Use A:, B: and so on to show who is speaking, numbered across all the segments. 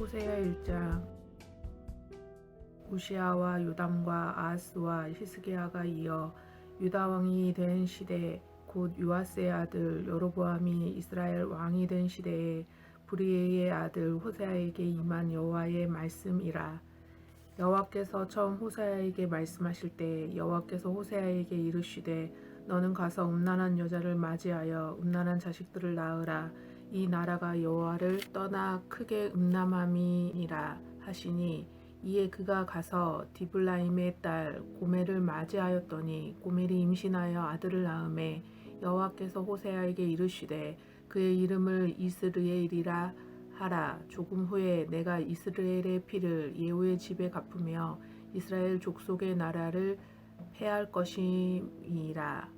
A: 호세아 1장. 우시아와 요담과 아하스와 히스기야가 이어 유다 왕이 된 시대 곧 요아스의 아들 여로보암이 이스라엘 왕이 된 시대에 브리에의 아들 호세아에게 임한 여호와의 말씀이라. 여호와께서 처음 호세아에게 말씀하실 때 여호와께서 호세아에게 이르시되 너는 가서 음란한 여자를 맞이하여 음란한 자식들을 낳으라. 이 나라가 여호와를 떠나 크게 음란함이니라 하시니, 이에 그가 가서 디블라임의 딸 고멜을 맞이하였더니 고멜이 임신하여 아들을 낳음에 여호와께서 호세아에게 이르시되 그의 이름을 이스르엘이라 하라. 조금 후에 내가 이스라엘의 피를 예후의 집에 갚으며 이스라엘 족속의 나라를 패할 것임이라.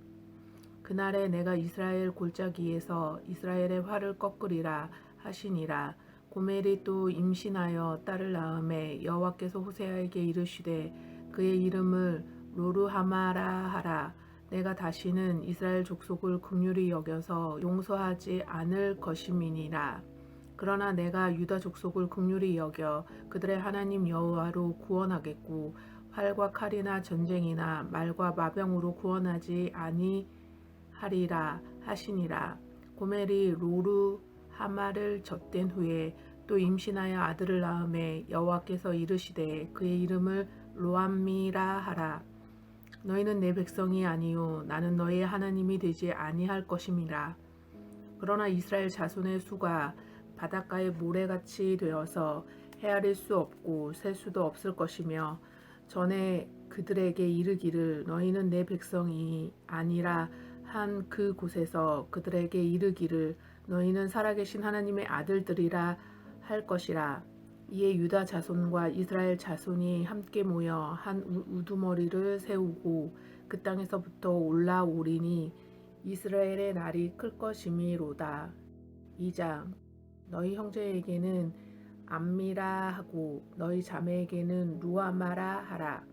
A: 그날에 내가 이스라엘 골짜기에서 이스라엘의 활을 꺾으리라 하시니라. 고멜이 또 임신하여 딸을 낳음에 여호와께서 호세아에게 이르시되 그의 이름을 로르하마라 하라. 내가 다시는 이스라엘 족속을 긍휼히 여겨서 용서하지 않을 것임이니라. 그러나 내가 유다 족속을 긍휼히 여겨 그들의 하나님 여호와로 구원하겠고 활과 칼이나 전쟁이나 말과 마병으로 구원하지 아니하리라 하시니라. 고멜이 로르하마를 젖된 후에 또 임신하여 아들을 낳음에 여호와께서 이르시되 그의 이름을 로암미라 하라. 너희는 내 백성이 아니요 나는 너희의 하나님이 되지 아니할 것임이라. 그러나 이스라엘 자손의 수가 바닷가의 모래같이 되어서 헤아릴 수 없고 셀 수도 없을 것이며, 전에 그들에게 이르기를 너희는 내 백성이 아니라 한 그 곳에서 그들에게 이르기를 너희는 살아계신 하나님의 아들들이라 할 것이라. 이에 유다 자손과 이스라엘 자손이 함께 모여 한 우두머리를 세우고 그 땅에서부터 올라오리니 이스라엘의 날이 클 것이미로다. 2장. 너희 형제에게는 암미라 하고 너희 자매에게는 루아마라 하라.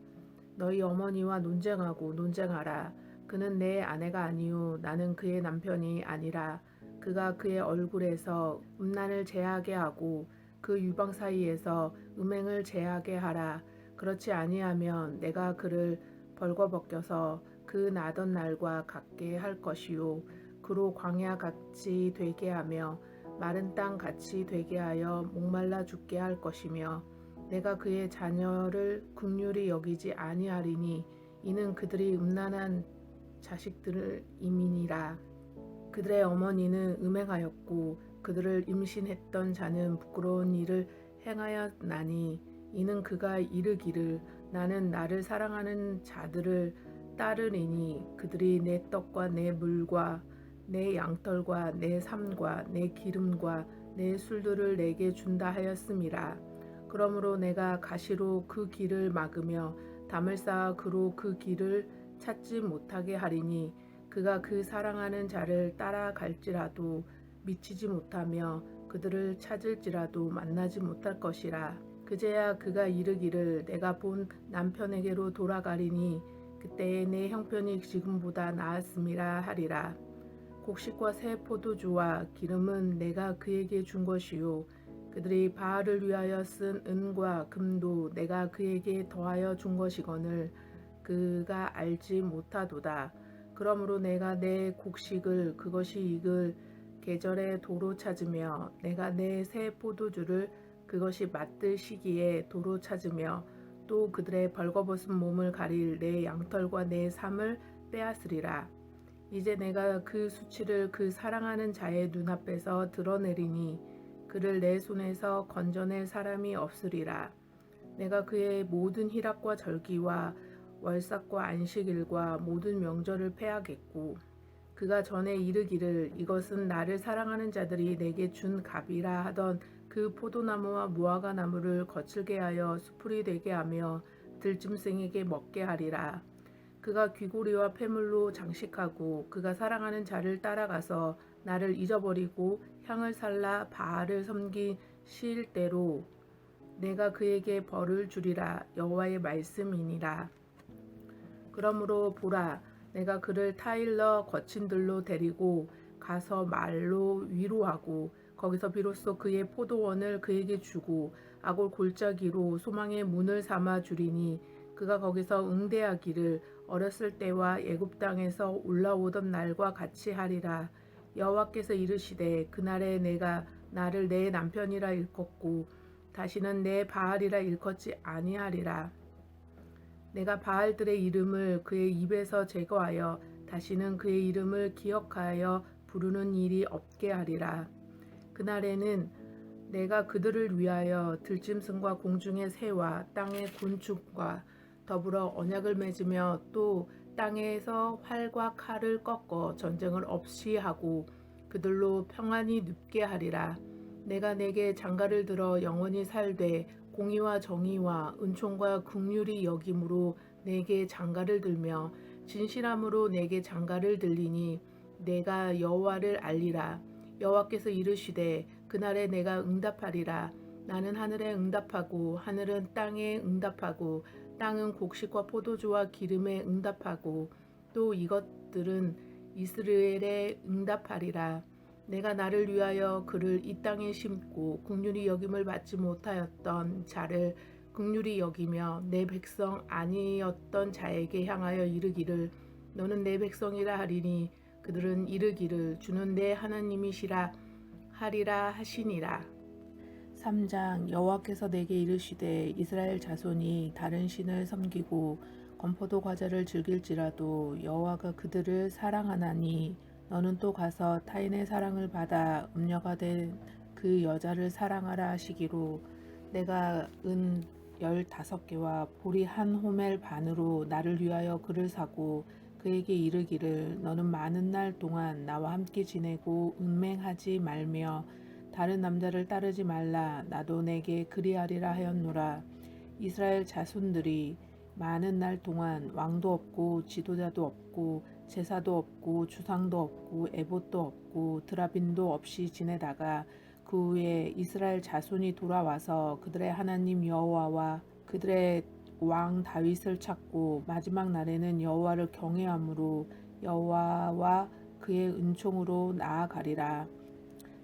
A: 너희 어머니와 논쟁하라. 그는 내 아내가 아니요 나는 그의 남편이 아니라. 그가 그의 얼굴에서 음란을 제하게 하고 그 유방 사이에서 음행을 제하게 하라. 그렇지 아니하면 내가 그를 벌거벗겨서 그 나던 날과 같게 할 것이요 그로 광야같이 되게 하며 마른 땅 같이 되게 하여 목말라 죽게 할 것이며, 내가 그의 자녀를 긍휼히 여기지 아니하리니 이는 그들이 음란한 자식들을 임이니라. 그들의 어머니는 음행하였고 그들을 임신했던 자는 부끄러운 일을 행하였나니, 이는 그가 이르기를 나는 나를 사랑하는 자들을 따르리니 그들이 내 떡과 내 물과 내 양털과 내 삶과 내 기름과 내 술들을 내게 준다 하였음이라. 그러므로 내가 가시로 그 길을 막으며 담을 쌓아 그로 그 길을 찾지 못하게 하리니, 그가 그 사랑하는 자를 따라갈지라도 미치지 못하며 그들을 찾을지라도 만나지 못할 것이라. 그제야 그가 이르기를 내가 본 남편에게로 돌아가리니 그때에 내 형편이 지금보다 나았음이라 하리라. 곡식과 새 포도주와 기름은 내가 그에게 준 것이요 그들이 바알을 위하여 쓴 은과 금도 내가 그에게 더하여 준 것이거늘 그가 알지 못하도다. 그러므로 내가 내 곡식을 그것이 익을 계절에 도로 찾으며 내가 내 새 포도주를 그것이 맛들 시기에 도로 찾으며 또 그들의 벌거벗은 몸을 가릴 내 양털과 내 삶을 빼앗으리라. 이제 내가 그 수치를 그 사랑하는 자의 눈앞에서 드러내리니 그를 내 손에서 건져낼 사람이 없으리라. 내가 그의 모든 희락과 절기와 월삭과 안식일과 모든 명절을 패하겠고, 그가 전에 이르기를 이것은 나를 사랑하는 자들이 내게 준 값이라 하던 그 포도나무와 무화과 나무를 거칠게 하여 수풀이 되게 하며 들짐승에게 먹게 하리라. 그가 귀고리와 폐물로 장식하고 그가 사랑하는 자를 따라가서 나를 잊어버리고 향을 살라 바알을 섬긴 시일대로 내가 그에게 벌을 주리라. 여호와의 말씀이니라. 그러므로 보라, 내가 그를 타일러 거친 들로 데리고 가서 말로 위로하고 거기서 비로소 그의 포도원을 그에게 주고 아골 골짜기로 소망의 문을 삼아 주리니 그가 거기서 응대하기를 어렸을 때와 애굽 땅에서 올라오던 날과 같이 하리라. 여호와께서 이르시되 그날에 내가 나를 내 남편이라 일컫고 다시는 내 바알이라 일컫지 아니하리라. 내가 바알들의 이름을 그의 입에서 제거하여 다시는 그의 이름을 기억하여 부르는 일이 없게 하리라. 그날에는 내가 그들을 위하여 들짐승과 공중의 새와 땅의 곤충과 더불어 언약을 맺으며 또 땅에서 활과 칼을 꺾어 전쟁을 없이 하고 그들로 평안히 눕게 하리라. 내가 내게 장가를 들어 영원히 살되 공의와 정의와 은총과 긍휼이 여김으로 내게 장가를 들며 진실함으로 내게 장가를 들리니 내가 여호와를 알리라. 여호와께서 이르시되 그날에 내가 응답하리라. 나는 하늘에 응답하고 하늘은 땅에 응답하고 땅은 곡식과 포도주와 기름에 응답하고 또 이것들은 이스라엘에 응답하리라. 내가 나를 위하여 그를 이 땅에 심고 긍휼히 여김을 받지 못하였던 자를 긍휼히 여기며 내 백성 아니었던 자에게 향하여 이르기를 너는 내 백성이라 하리니 그들은 이르기를 주는 내 하나님이시라 하리라 하시니라. 3장 여호와께서 내게 이르시되 이스라엘 자손이 다른 신을 섬기고 건포도 과자를 즐길지라도 여호와가 그들을 사랑하나니 너는 또 가서 타인의 사랑을 받아 음녀가 된 그 여자를 사랑하라 하시기로 내가 은 15개와 보리 한 호멜 반으로 나를 위하여 그를 사고 그에게 이르기를 너는 많은 날 동안 나와 함께 지내고 음행하지 말며 다른 남자를 따르지 말라. 나도 내게 그리하리라 하였노라. 이스라엘 자손들이 많은 날 동안 왕도 없고 지도자도 없고 제사도 없고 주상도 없고 에봇도 없고 드라빈도 없이 지내다가 그 후에 이스라엘 자손이 돌아와서 그들의 하나님 여호와와 그들의 왕 다윗을 찾고 마지막 날에는 여호와를 경외함으로 여호와와 그의 은총으로 나아가리라.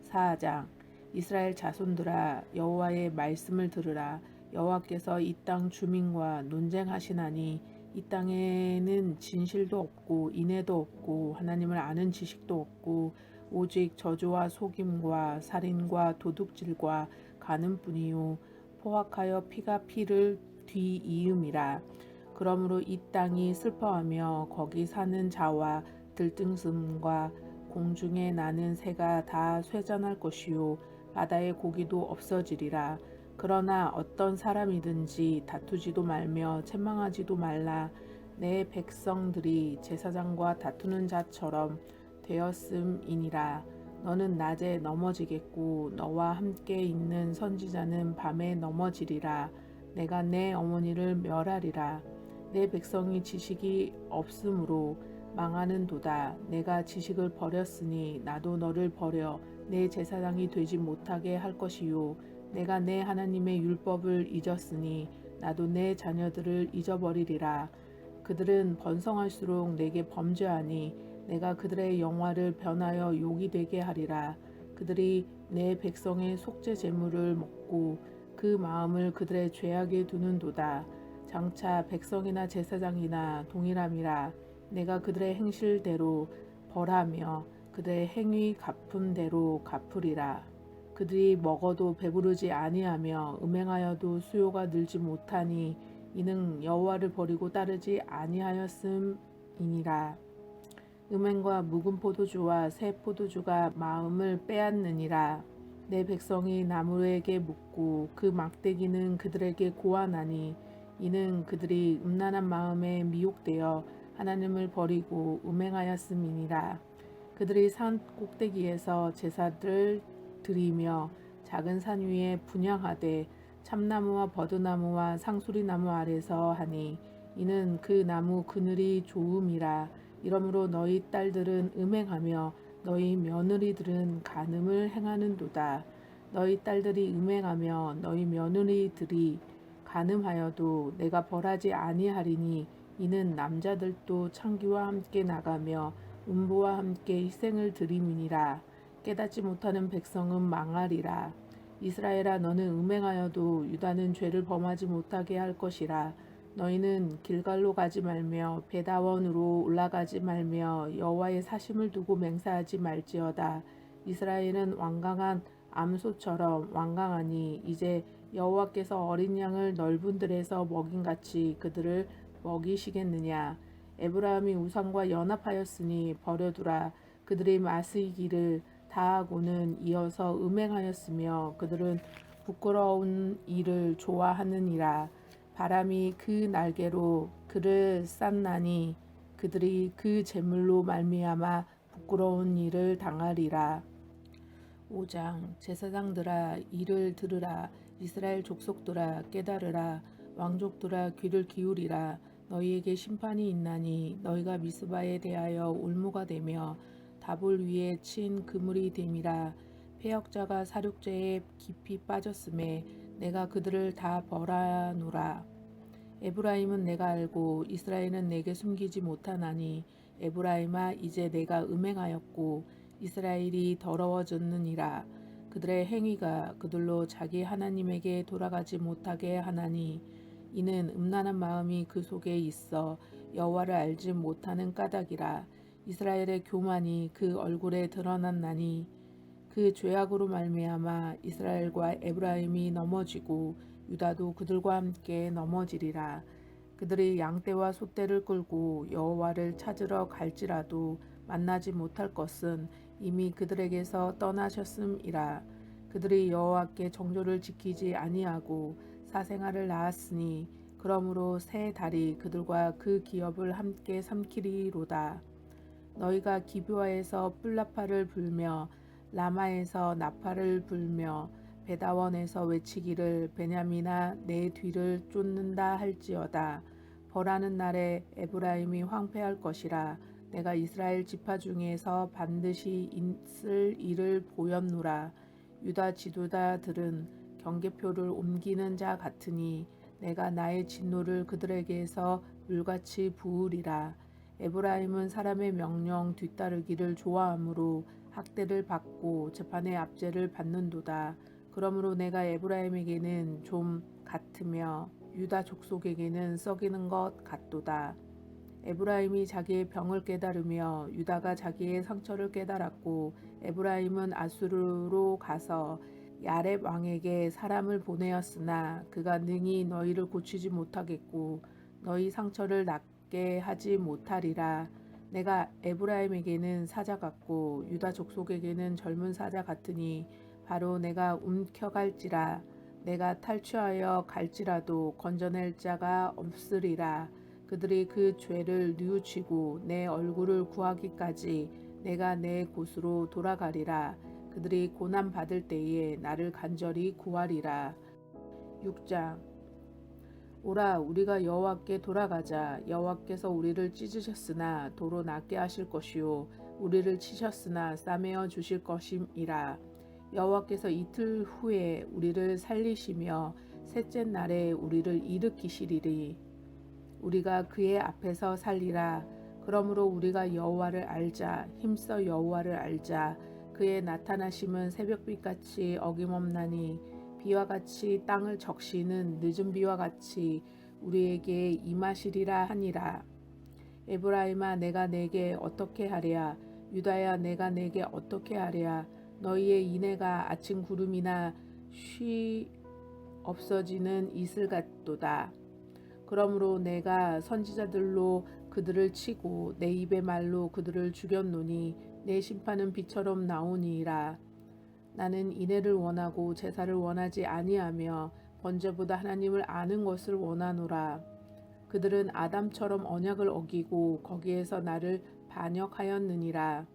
A: 4장 이스라엘 자손들아 여호와의 말씀을 들으라. 여호와께서 이 땅 주민과 논쟁하시나니 이 땅에는 진실도 없고 인애도 없고 하나님을 아는 지식도 없고 오직 저주와 속임과 살인과 도둑질과 간음뿐이요 포악하여 피가 피를 뒤이음이라. 그러므로 이 땅이 슬퍼하며 거기 사는 자와 들짐승과 공중에 나는 새가 다 쇠잔할 것이요 바다의 고기도 없어지리라. 그러나 어떤 사람이든지 다투지도 말며 책망하지도 말라. 내 백성들이 제사장과 다투는 자처럼 되었음이니라. 너는 낮에 넘어지겠고 너와 함께 있는 선지자는 밤에 넘어지리라. 내가 내 어머니를 멸하리라. 내 백성이 지식이 없으므로 망하는도다. 내가 지식을 버렸으니 나도 너를 버려 내 제사장이 되지 못하게 할 것이요 내가 내 하나님의 율법을 잊었으니 나도 내 자녀들을 잊어버리리라. 그들은 번성할수록 내게 범죄하니 내가 그들의 영화를 변하여 욕이 되게 하리라. 그들이 내 백성의 속죄 제물을 먹고 그 마음을 그들의 죄악에 두는도다. 장차 백성이나 제사장이나 동일함이라. 내가 그들의 행실대로 벌하며 그들의 행위 갚은 대로 갚으리라. 그들이 먹어도 배부르지 아니하며 음행하여도 수요가 늘지 못하니 이는 여호와를 버리고 따르지 아니하였음이니라. 음행과 묵은 포도주와 새 포도주가 마음을 빼앗느니라. 내 백성이 나무에게 묻고 그 막대기는 그들에게 고하나니 이는 그들이 음란한 마음에 미혹되어 하나님을 버리고 음행하였음이니라. 그들이 산 꼭대기에서 제사를 드리며 작은 산 위에 분향하되 참나무와 버드나무와 상수리나무 아래서 하니 이는 그 나무 그늘이 좋음이라. 이러므로 너희 딸들은 음행하며 너희 며느리들은 간음을 행하는도다. 너희 딸들이 음행하며 너희 며느리들이 간음하여도 내가 벌하지 아니하리니 이는 남자들도 창기와 함께 나가며 음부와 함께 희생을 드림이니라. 깨닫지 못하는 백성은 망하리라. 이스라엘아 너는 음행하여도 유다는 죄를 범하지 못하게 할 것이라. 너희는 길갈로 가지 말며 베다원으로 올라가지 말며 여호와의 사심을 두고 맹세하지 말지어다. 이스라엘은 완강한 암소처럼 완강하니 이제 여호와께서 어린 양을 넓은 들에서 먹인같이 그들을 먹이시겠느냐. 에브라임이 우상과 연합하였으니 버려두라. 그들의 마시기를 다하고는 이어서 음행하였으며 그들은 부끄러운 일을 좋아하느니라. 바람이 그 날개로 그를 쌌나니 그들이 그 재물로 말미암아 부끄러운 일을 당하리라. 5장 제사장들아 이를 들으라. 이스라엘 족속들아 깨달으라. 왕족들아 귀를 기울이라. 너희에게 심판이 있나니 너희가 미스바에 대하여 올무가 되며 다볼 위에 친 그물이 됨이라. 패역자가 사륙제에 깊이 빠졌음에 내가 그들을 다 벌하노라. 에브라임은 내가 알고 이스라엘은 내게 숨기지 못하나니 에브라임아 이제 내가 음행하였고 이스라엘이 더러워졌느니라. 그들의 행위가 그들로 자기 하나님에게 돌아가지 못하게 하나니 이는 음란한 마음이 그 속에 있어 여호와를 알지 못하는 까닭이라. 이스라엘의 교만이 그 얼굴에 드러났나니 그 죄악으로 말미암아 이스라엘과 에브라임이 넘어지고 유다도 그들과 함께 넘어지리라. 그들이 양떼와 소떼를 끌고 여호와를 찾으러 갈지라도 만나지 못할 것은 이미 그들에게서 떠나셨음이라. 그들이 여호와께 정조를 지키지 아니하고 사생아를 낳았으니 그러므로 새 달이 그들과 그 기업을 함께 삼키리로다. 너희가 기브아에서 뿔나파를 불며 라마에서 나팔을 불며 베다원에서 외치기를 베냐민아 내 뒤를 쫓는다 할지어다. 벌하는 날에 에브라임이 황폐할 것이라. 내가 이스라엘 지파 중에서 반드시 있을 일을 보였노라. 유다 지도자들은 경계표를 옮기는 자 같으니 내가 나의 진노를 그들에게서 물같이 부으리라. 에브라임은 사람의 명령 뒤따르기를 좋아하므로 학대를 받고 재판의 압제를 받는도다. 그러므로 내가 에브라임에게는 좀 같으며 유다 족속에게는 썩이는 것 같도다. 에브라임이 자기의 병을 깨달으며 유다가 자기의 상처를 깨달았고 에브라임은 아수르로 가서 야렙 왕에게 사람을 보내었으나 그가 능히 너희를 고치지 못하겠고 너희 상처를 낫게 하지 못하리라. 내가 에브라임에게는 사자 같고 유다 족속에게는 젊은 사자 같으니 바로 내가 움켜갈지라. 내가 탈취하여 갈지라도 건져낼 자가 없으리라. 그들이 그 죄를 뉘우치고 내 얼굴을 구하기까지 내가 내 곳으로 돌아가리라. 그들이 고난 받을 때에 나를 간절히 구하리라. 6장 오라 우리가 여호와께 돌아가자. 여호와께서 우리를 찢으셨으나 도로 낫게 하실 것이요 우리를 치셨으나 싸매어 주실 것임이라. 여호와께서 이틀 후에 우리를 살리시며 셋째 날에 우리를 일으키시리니 우리가 그의 앞에서 살리라. 그러므로 우리가 여호와를 알자. 힘써 여호와를 알자. 그의 나타나심은 새벽빛같이 어김없나니 비와 같이 땅을 적시는 늦은 비와 같이 우리에게 임하시리라 하니라. 에브라임아 내가 내게 어떻게 하랴. 유다야 내가 내게 어떻게 하랴. 너희의 인애가 아침 구름이나 쉬 없어지는 이슬 같도다. 그러므로 내가 선지자들로 그들을 치고 내 입의 말로 그들을 죽였노니 내 심판은 비처럼 나오니이라. 나는 인애를 원하고 제사를 원하지 아니하며 번제보다 하나님을 아는 것을 원하노라. 그들은 아담처럼 언약을 어기고 거기에서 나를 반역하였느니라.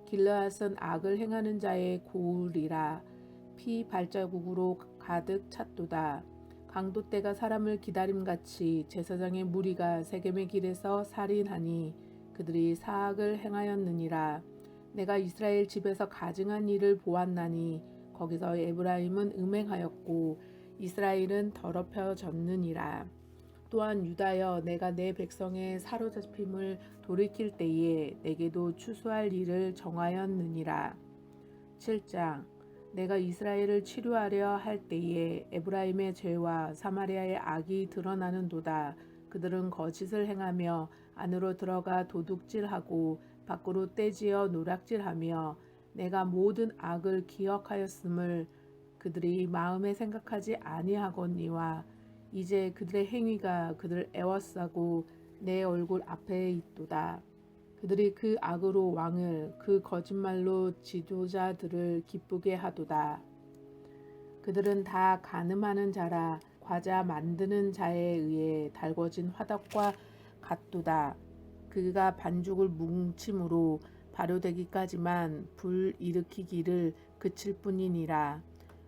A: 길르앗은 악을 행하는 자의 고울이라. 피 발자국으로 가득 찼도다. 강도 때가 사람을 기다림같이 제사장의 무리가 세겜의 길에서 살인하니 그들이 사악을 행하였느니라. 내가 이스라엘 집에서 가증한 일을 보았나니 거기서 에브라임은 음행하였고 이스라엘은 더럽혀졌느니라. 또한 유다여 내가 내 백성의 사로잡힘을 돌이킬 때에 내게도 추수할 일을 정하였느니라. 7장. 내가 이스라엘을 치료하려 할 때에 에브라임의 죄와 사마리아의 악이 드러나는도다. 그들은 거짓을 행하며 안으로 들어가 도둑질하고 밖으로 떼지어 노략질하며 내가 모든 악을 기억하였음을 그들이 마음에 생각하지 아니하거니와 이제 그들의 행위가 그들 애워싸고 내 얼굴 앞에 있도다. 그들이 그 악으로 왕을 그 거짓말로 지도자들을 기쁘게 하도다. 그들은 다 간음하는 자라 과자 만드는 자에 의해 달궈진 화덕과 같도다. 그가 반죽을 뭉침으로 발효되기까지만 불 일으키기를 그칠 뿐이니라.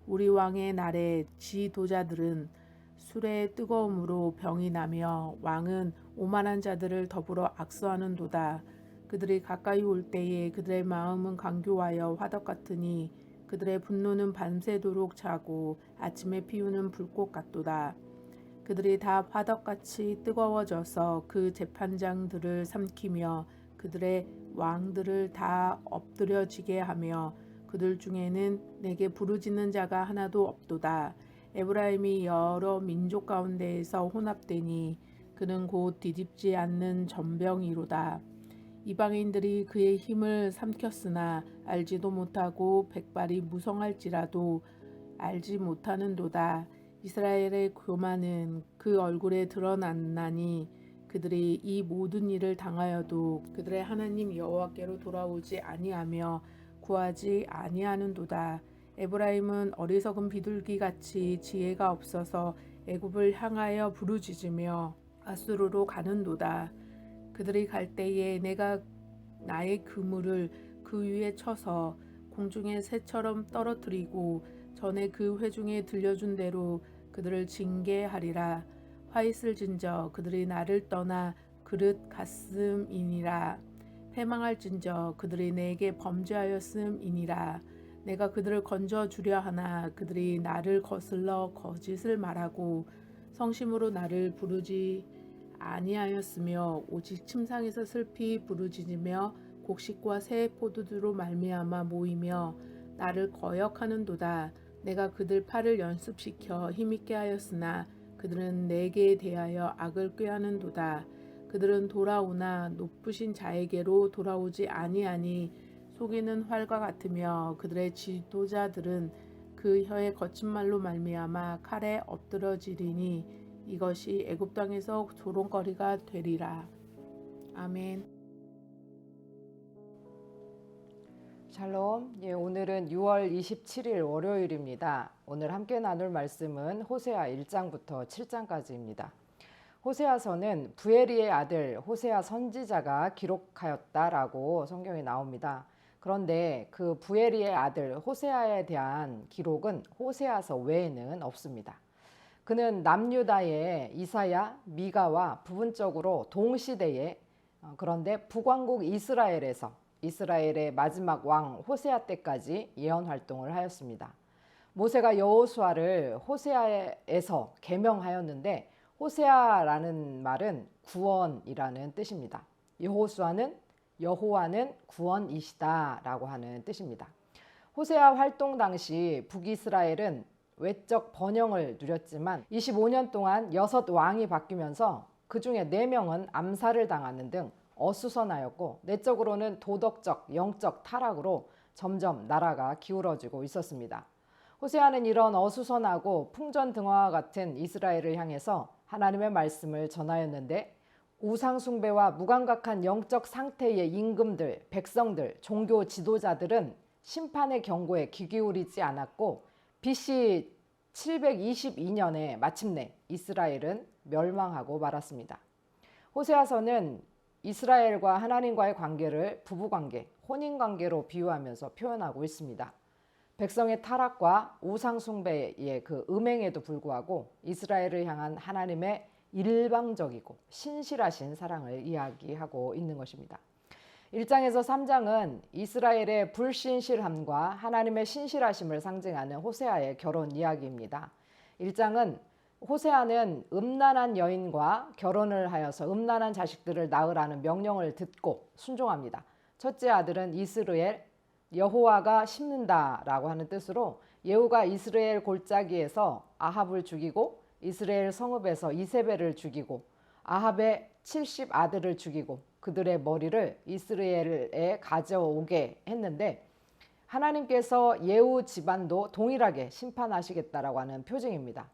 A: 우리 왕의 날에 지도자들은 술의 뜨거움으로 병이 나며 왕은 오만한 자들을 더불어 악수하는도다. 그들이 가까이 올 때에 그들의 마음은 강교하여 화덕 같으니 그들의 분노는 밤새도록 차고 아침에 피우는 불꽃 같도다. 그들이 다 화덕같이 뜨거워져서 그 재판장들을 삼키며 그들의 왕들을 다 엎드려지게 하며 그들 중에는 내게 부르짖는 자가 하나도 없도다. 에브라임이 여러 민족 가운데에서 혼합되니 그는 곧 뒤집지 않는 전병이로다. 이방인들이 그의 힘을 삼켰으나 알지도 못하고 백발이 무성할지라도 알지 못하는도다. 이스라엘의 교만은 그 얼굴에 드러났나니 그들이 이 모든 일을 당하여도 그들의 하나님 여호와께로 돌아오지 아니하며 구하지 아니하는도다. 에브라임은 어리석은 비둘기같이 지혜가 없어서 애굽을 향하여 부르짖으며 아수르로 가는도다. 그들이 갈 때에 내가 나의 그물을 그 위에 쳐서 공중의 새처럼 떨어뜨리고 전에 그 회중에 들려준 대로 그들을 징계하리라. 화 있을진저 그들이 나를 떠나 그릇 갔음이니라. 패망할진저 그들이 내게 범죄하였음이니라. 내가 그들을 건져 주려 하나 그들이 나를 거슬러 거짓을 말하고 성심으로 나를 부르지 아니하였으며 오직 침상에서 슬피 부르짖으며 곡식과 새 포도주로 말미암아 모이며 나를 거역하는도다. 내가 그들 팔을 연습시켜 힘있게 하였으나 그들은 내게 대하여 악을 꾀하는도다. 그들은 돌아오나 높으신 자에게로 돌아오지 아니하니 속이는 활과 같으며 그들의 지도자들은 그 혀의 거친 말로 말미암아 칼에 엎드러지리니 이것이 애굽 땅에서 조롱거리가 되리라. 아멘.
B: 샬롬. 오늘은 6월 27일 월요일입니다. 오늘 함께 나눌 말씀은 호세아 1장부터 7장까지입니다. 호세아서는 부에리의 아들 호세아 선지자가 기록하였다라고 성경에 나옵니다. 그런데 그 부에리의 아들 호세아에 대한 기록은 호세아서 외에는 없습니다. 그는 남유다의 이사야, 미가와 부분적으로 동시대에 그런데 북왕국 이스라엘에서 이스라엘의 마지막 왕 호세아 때까지 예언 활동을 하였습니다. 모세가 여호수아를 호세아에서 계명하였는데 호세아라는 말은 구원이라는 뜻입니다. 여호와는 구원이시다 라고 하는 뜻입니다. 호세아 활동 당시 북이스라엘은 외적 번영을 누렸지만 25년 동안 6왕이 바뀌면서 그 중에 4명은 암살을 당하는 등 어수선하였고 내적으로는 도덕적, 영적 타락으로 점점 나라가 기울어지고 있었습니다. 호세아는 이런 어수선하고 풍전등화와 같은 이스라엘을 향해서 하나님의 말씀을 전하였는데 우상 숭배와 무감각한 영적 상태의 임금들, 백성들, 종교 지도자들은 심판의 경고에 귀 기울이지 않았고 BC 722년에 마침내 이스라엘은 멸망하고 말았습니다. 호세아서는 이스라엘과 하나님과의 관계를 부부관계, 혼인관계로 비유하면서 표현하고 있습니다. 백성의 타락과 우상숭배의 그 음행에도 불구하고 이스라엘을 향한 하나님의 일방적이고 신실하신 사랑을 이야기하고 있는 것입니다. 1장에서 3장은 이스라엘의 불신실함과 하나님의 신실하심을 상징하는 호세아의 결혼 이야기입니다. 1장은 호세아는 음란한 여인과 결혼을 하여서 음란한 자식들을 낳으라는 명령을 듣고 순종합니다. 첫째 아들은 이스르엘, 여호와가 심는다라고 하는 뜻으로 예후가 이스라엘 골짜기에서 아합을 죽이고 이스라엘 성읍에서 이세벨을 죽이고 아합의 70 아들을 죽이고 그들의 머리를 이스라엘에 가져오게 했는데 하나님께서 예후 집안도 동일하게 심판하시겠다라고 하는 표징입니다.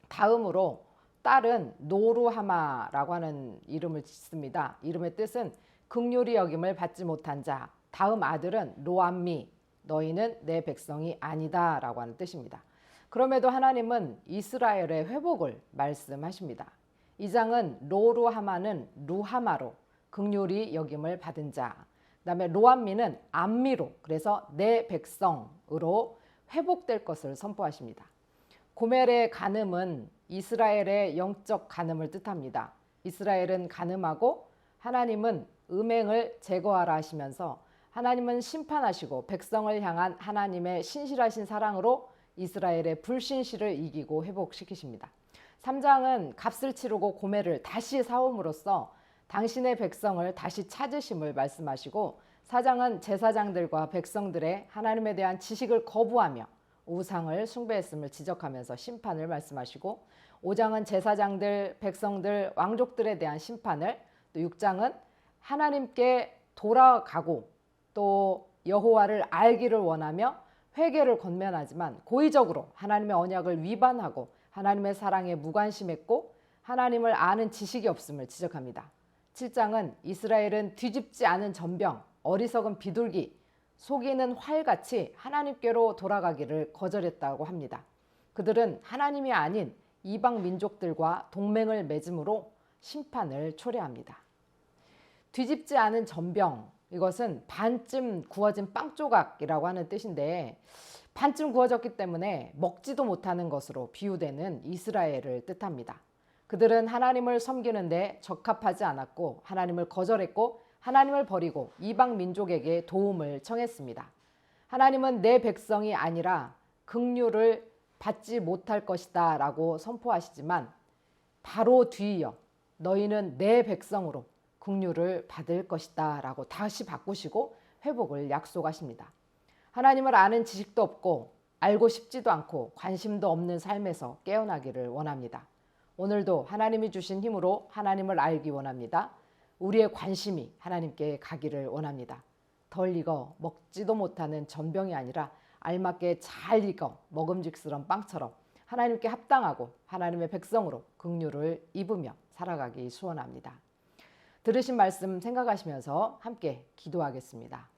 B: 다음으로 딸은 노루하마라고 하는 이름을 짓습니다. 이름의 뜻은 긍휼히 여김을 받지 못한 자. 다음 아들은 로암미, 너희는 내 백성이 아니다 라고 하는 뜻입니다. 그럼에도 하나님은 이스라엘의 회복을 말씀하십니다. 이 장은 로루하마는 루하마로 긍휼히 여김을 받은 자, 그 다음에 로암미는 암미로, 그래서 내 백성으로 회복될 것을 선포하십니다. 고멜의 간음은 이스라엘의 영적 간음을 뜻합니다. 이스라엘은 간음하고 하나님은 음행을 제거하라 하시면서 하나님은 심판하시고 백성을 향한 하나님의 신실하신 사랑으로 이스라엘의 불신실을 이기고 회복시키십니다. 3장은 값을 치르고 고멜을 다시 사옴으로써 당신의 백성을 다시 찾으심을 말씀하시고 4장은 제사장들과 백성들의 하나님에 대한 지식을 거부하며 우상을 숭배했음을 지적하면서 심판을 말씀하시고 5장은 제사장들, 백성들, 왕족들에 대한 심판을, 또 6장은 하나님께 돌아가고 또 여호와를 알기를 원하며 회개를 권면하지만 고의적으로 하나님의 언약을 위반하고 하나님의 사랑에 무관심했고 하나님을 아는 지식이 없음을 지적합니다. 7장은 이스라엘은 뒤집지 않은 전병, 어리석은 비둘기, 속이는 활같이 하나님께로 돌아가기를 거절했다고 합니다. 그들은 하나님이 아닌 이방 민족들과 동맹을 맺음으로 심판을 초래합니다. 뒤집지 않은 전병, 이것은 반쯤 구워진 빵 조각이라고 하는 뜻인데 반쯤 구워졌기 때문에 먹지도 못하는 것으로 비유되는 이스라엘을 뜻합니다. 그들은 하나님을 섬기는데 적합하지 않았고 하나님을 거절했고 하나님을 버리고 이방 민족에게 도움을 청했습니다. 하나님은 내 백성이 아니라 긍휼을 받지 못할 것이다 라고 선포하시지만 바로 뒤이어 너희는 내 백성으로 긍휼을 받을 것이다 라고 다시 바꾸시고 회복을 약속하십니다. 하나님을 아는 지식도 없고 알고 싶지도 않고 관심도 없는 삶에서 깨어나기를 원합니다. 오늘도 하나님이 주신 힘으로 하나님을 알기 원합니다. 우리의 관심이 하나님께 가기를 원합니다. 덜 익어 먹지도 못하는 전병이 아니라 알맞게 잘 익어 먹음직스러운 빵처럼 하나님께 합당하고 하나님의 백성으로 긍휼을 입으며 살아가기 소원합니다. 들으신 말씀 생각하시면서 함께 기도하겠습니다.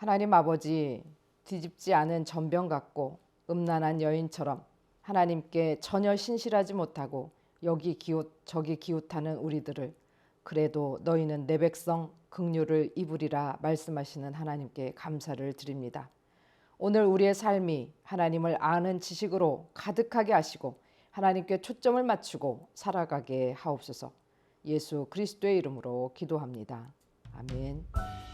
B: 하나님 아버지, 뒤집지 않은 전병 같고 음란한 여인처럼 하나님께 전혀 신실하지 못하고 여기 기웃 저기 기웃하는 우리들을 그래도 너희는 내 백성 긍휼을 입으리라 말씀하시는 하나님께 감사를 드립니다. 오늘 우리의 삶이 하나님을 아는 지식으로 가득하게 하시고 하나님께 초점을 맞추고 살아가게 하옵소서. 예수 그리스도의 이름으로 기도합니다. 아멘.